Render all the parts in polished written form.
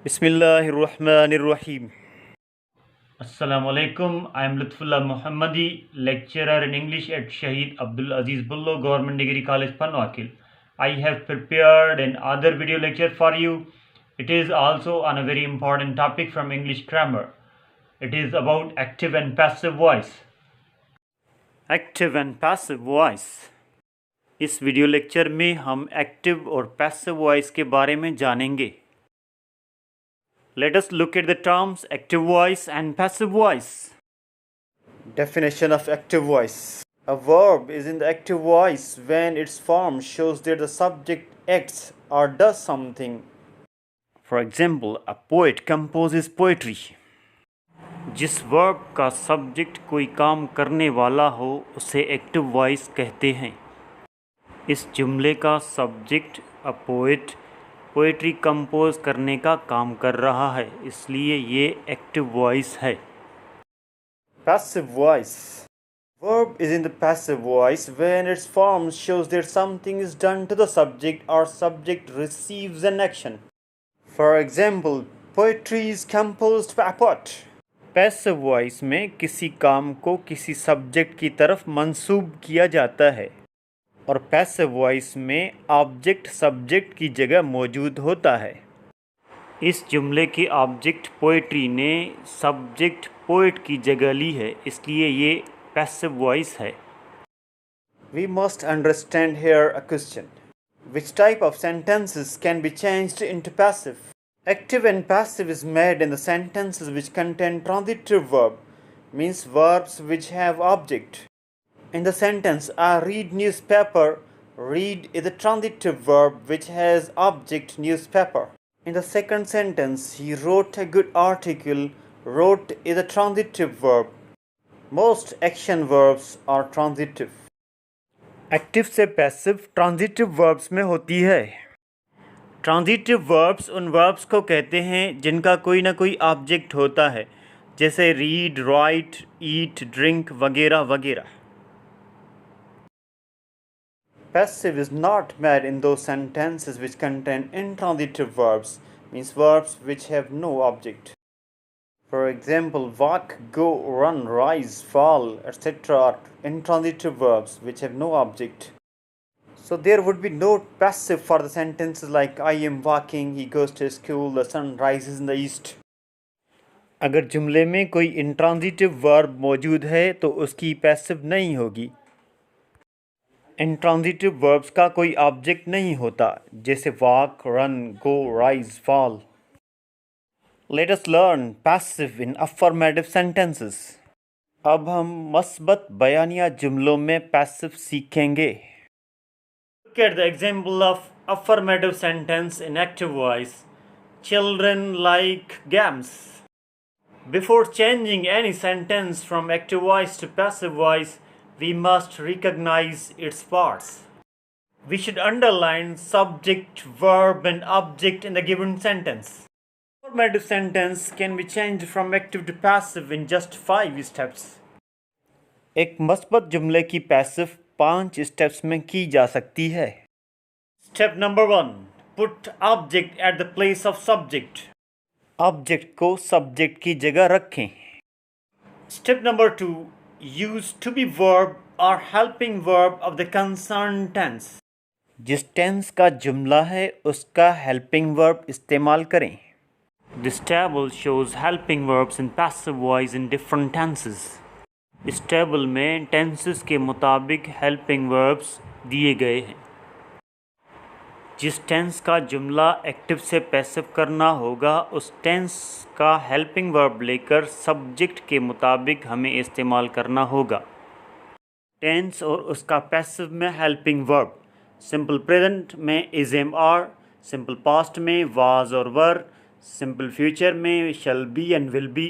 Bismillahirrahmanirrahim. Assalamu alaikum. I am Lutufullah Muhammadi, lecturer in English at Shaheed Abdul Aziz Bullo, Government Degree College, Pano, Akil. I have prepared another video lecture for you. It is also on a very important topic from English grammar. It is about active and passive voice. Active and passive voice. इस video lecture में हम active और passive voice के बारे में जानेंगे। Let us look at the terms active voice and passive voice. Definition of active voice. A verb is in the active voice when its form shows that the subject acts or does something. For example, a poet composes poetry. जिस verb का subject कोई काम करने वाला हो उसे active voice कहते हैं। इस जुमले का subject a poet poetry compose करने का काम कर रहा है, इसलिए ये एक्टिव वॉइस है। Passive voice. Verb is in the passive voice when its form shows that something is done to the subject or subject receives an action. For example, poetry is composed by a poet. Passive voice में किसी काम को किसी subject की तरफ मंसूब किया जाता है और पैसिव वॉइस में ऑब्जेक्ट सब्जेक्ट की जगह मौजूद होता है। इस जुमले के ऑब्जेक्ट पोएट्री ने सब्जेक्ट पोएट की जगह ली है, इसलिए ये पैसिव वॉइस है। We must understand here a question. Which type of sentences can be changed into passive? Active and passive is made in the sentences which contain transitive verb, means verbs which have object. In the sentence, I read newspaper, read is a transitive verb which has object newspaper. In the second sentence, he wrote a good article, wrote is a transitive verb. Most action verbs are transitive. Active से passive transitive verbs में होती है। Transitive verbs उन verbs को कहते हैं जिनका कोई ना कोई ऑब्जेक्ट होता है, जैसे रीड, राइट, ईट, ड्रिंक वगैरह वगैरह। Passive is not made in those sentences which contain intransitive verbs, means verbs which have no object. For example, walk, go, run, rise, fall, etc. are intransitive verbs which have no object. So there would be no passive for the sentences like I am walking, he goes to school, the sun rises in the east. अगर जुमले में कोई intransitive verb मौजूद है तो उसकी passive नहीं होगी। इंट्रांजिटिव वर्ब्स का कोई ऑब्जेक्ट नहीं होता, जैसे walk, run, go, rise, fall. Let us learn passive in affirmative sentences. अब हम मस्बत बयानिया जुमलों में पैसिव सीखेंगे। Look at the example of affirmative sentence in active voice. Children like games. Before changing any sentence from active voice to passive voice, we must recognize its parts. We should underline subject, verb and object in the given sentence. Affirmative sentence can be changed from active to passive in just 5 steps. एक मस्बत जुमले की passive 5 steps में की जा सकती है। Step number 1, put object at the place of subject. Object को subject की जगह रखें। Step number 2, use to be verb और helping verb of the concern tense. जिस टेंस का जुमला है उसका हेल्पिंग वर्ब इस्तेमाल करें। This table shows helping verbs in passive voice in different tenses. इस टेबल में टेंसेस के मुताबिक हेल्पिंग वर्ब्स दिए गए हैं। जिस टेंस का जुमला एक्टिव से पैसिव करना होगा उस टेंस का हेल्पिंग वर्ब लेकर सब्जेक्ट के मुताबिक हमें इस्तेमाल करना होगा। टेंस और उसका पैसिव में हेल्पिंग वर्ब। सिंपल प्रेजेंट में is, am, are, simple past में वाज और वर, सिंपल फ्यूचर में shall be and will be,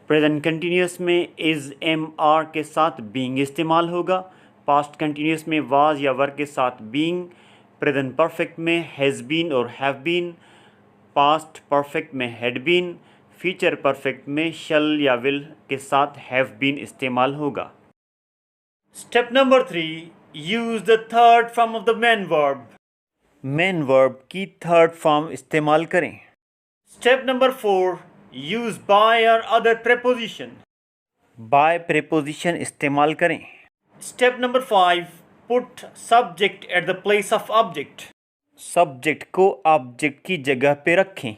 present continuous में इज़, एम, आर के साथ बीइंग इस्तेमाल होगा, पास्ट कंटिन्यूस में वाज या वर के साथ बीइंग, प्रेजेंट परफेक्ट में हैज़ बीन और हैव बीन, पास्ट परफेक्ट में हैड बीन, फ्यूचर परफेक्ट में शल या विल के साथ हैव बीन इस्तेमाल होगा। Step number 3, use the third form of the main verb. Main verb की थर्ड फॉर्म इस्तेमाल करें। Step number 4. Use by or other preposition. By preposition इस्तेमाल करें। Step number 5. Put subject at the place of object. Subject को object की जगह पे रखें।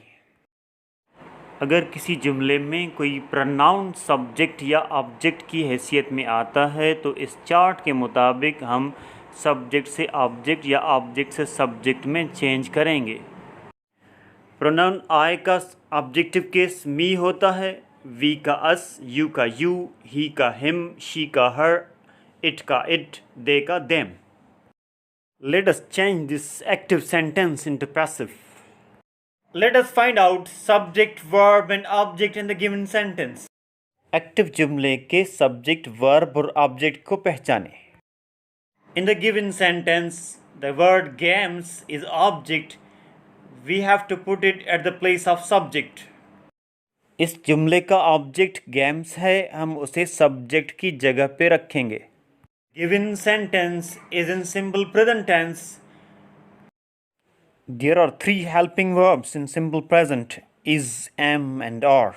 अगर किसी जुमले में कोई प्रोनाउन सब्जेक्ट या ऑब्जेक्ट की हैसियत में आता है तो इस चार्ट के मुताबिक हम सब्जेक्ट से ऑब्जेक्ट या ऑब्जेक्ट से सब्जेक्ट में चेंज करेंगे। प्रोनाउन आई का ऑब्जेक्टिव केस मी होता है, वी का अस, यू का यू, ही का हिम, शी का हर, इट का इट, दे का them. Let us change this active sentence into passive. Let us find out subject, verb and object in the given sentence. Active जुमले के सब्जेक्ट, वर्ब और object को पहचानें। In the given sentence, the word games is object. We have to put it at the place of subject. इस जुमले का object games है, हम उसे सब्जेक्ट की जगह पे रखेंगे। Given sentence is in simple present tense. There are three helping verbs in simple present: is, am and are.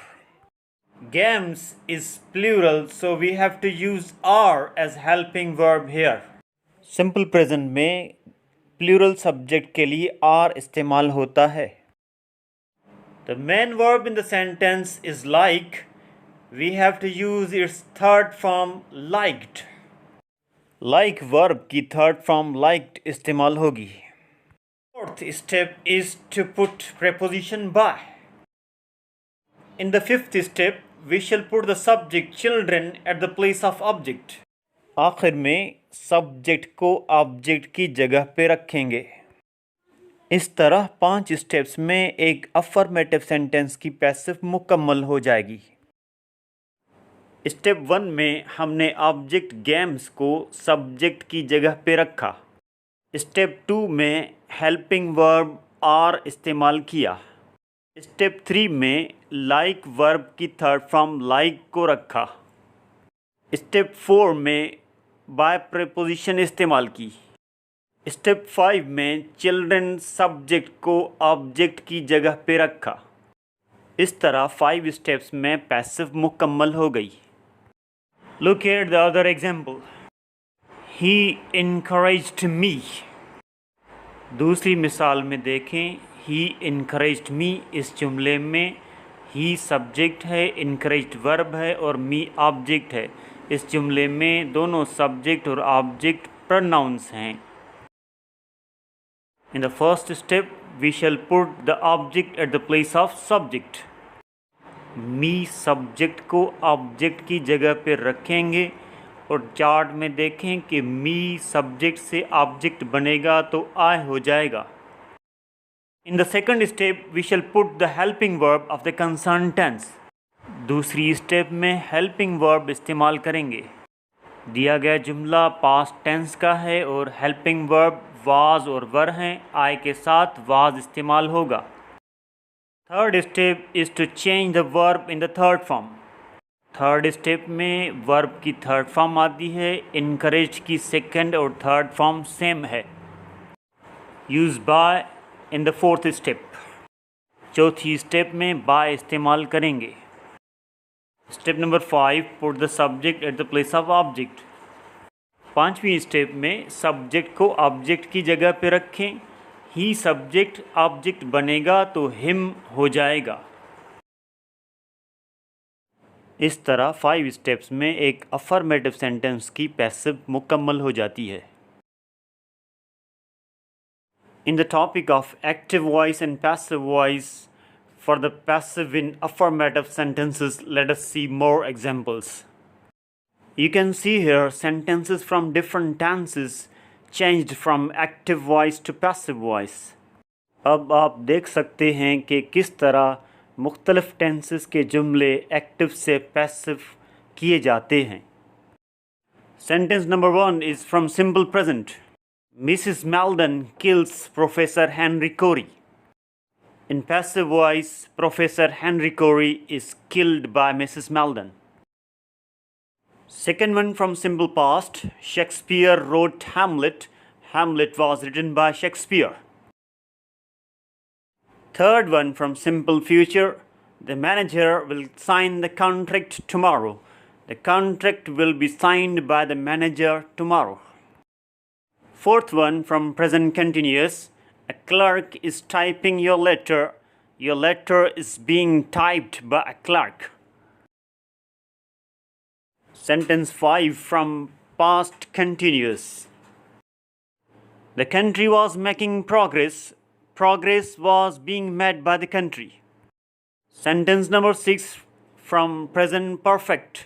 Games is plural, so we have to use are as helping verb here. Simple present में plural subject के लिए are इस्तेमाल होता है। The main verb in the sentence is like. We have to use its third form liked. Like verb की third form liked इस्तेमाल होगी। Fourth step is to put preposition by. In the fifth step, we shall put the subject children at the place of object. आखिर में subject को object की जगह पे रखेंगे। इस तरह 5 स्टेप्स में एक अफर्मेटिव सेंटेंस की पैसिव मुकम्मल हो जाएगी। स्टेप 1 में हमने ऑब्जेक्ट गेम्स को सब्जेक्ट की जगह पे रखा। स्टेप 2 में हेल्पिंग वर्ब आर इस्तेमाल किया। स्टेप 3 में लाइक वर्ब की थर्ड फॉर्म लाइक को रखा। स्टेप 4 में बाय प्रीपोजिशन इस्तेमाल की। स्टेप 5 में चिल्ड्रन सब्जेक्ट को ऑब्जेक्ट की जगह पे रखा। इस तरह 5 स्टेप्स में पैसिव मुकम्मल हो गई। Look at the other example. He encouraged me. दूसरी मिसाल में देखें, he encouraged me इस जुमले में he सब्जेक्ट है, encouraged वर्ब है और me ऑब्जेक्ट है। इस जुमले में दोनों सब्जेक्ट और ऑब्जेक्ट प्रोनाउंस हैं। In the first step, we shall put the object at the place of subject. Me subject को ऑब्जेक्ट की जगह पर रखेंगे और चार्ट में देखें कि मी सब्जेक्ट से ऑब्जेक्ट बनेगा तो आई हो जाएगा। In the second step we shall put the helping verb of the concern tense. दूसरी स्टेप में हेल्पिंग वर्ब इस्तेमाल करेंगे। दिया गया जुमला पास्ट टेंस का है और हेल्पिंग वर्ब वाज और वर हैं। आई के साथ वाज इस्तेमाल होगा। Third step is to change the verb in the third form. Third step में वर्ब की थर्ड फॉर्म आती है। इनकरेज की सेकंड और थर्ड फॉर्म सेम है। Use by in the fourth step. चौथी स्टेप में बाय इस्तेमाल करेंगे। Step number 5 put the subject at the place of object. पांचवी स्टेप में सब्जेक्ट को ऑब्जेक्ट की जगह पे रखें। ही सब्जेक्ट ऑब्जेक्ट बनेगा तो हिम हो जाएगा। इस तरह 5 स्टेप्स में एक अफर्मेटिव सेंटेंस की पैसिव मुकम्मल हो जाती है। In the topic of active voice and passive voice, for the passive in affirmative sentences, let us see more examples. You can see here sentences from different tenses changed from active voice to passive voice. अब आप देख सकते हैं कि किस तरह मुख्तलिफ tenses के जुमले एक्टिव से पैसिव किए जाते हैं। Sentence number 1 is from simple present. Mrs. Maldon kills Professor Henry Corey. In passive voice, Professor Henry Corey is killed by Mrs. Maldon. Second one from simple past, Shakespeare wrote Hamlet. Hamlet was written by Shakespeare. Third one from simple future. The manager will sign the contract tomorrow. The contract will be signed by the manager tomorrow. Fourth one from present continuous. A clerk is typing your letter. Your letter is being typed by a clerk. Sentence 5 from past continuous. The country was making progress. Progress was being made by the country. Sentence number 6 from present perfect.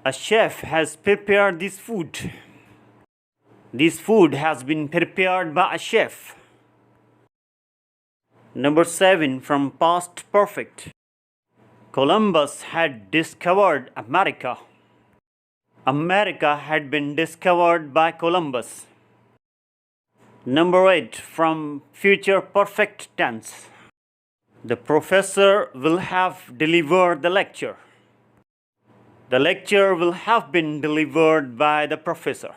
A chef has prepared this food. This food has been prepared by a chef. Number 7 from past perfect. Columbus had discovered America. America had been discovered by Columbus. Number 8 from future perfect tense. The professor will have delivered the lecture. The lecture will have been delivered by the professor.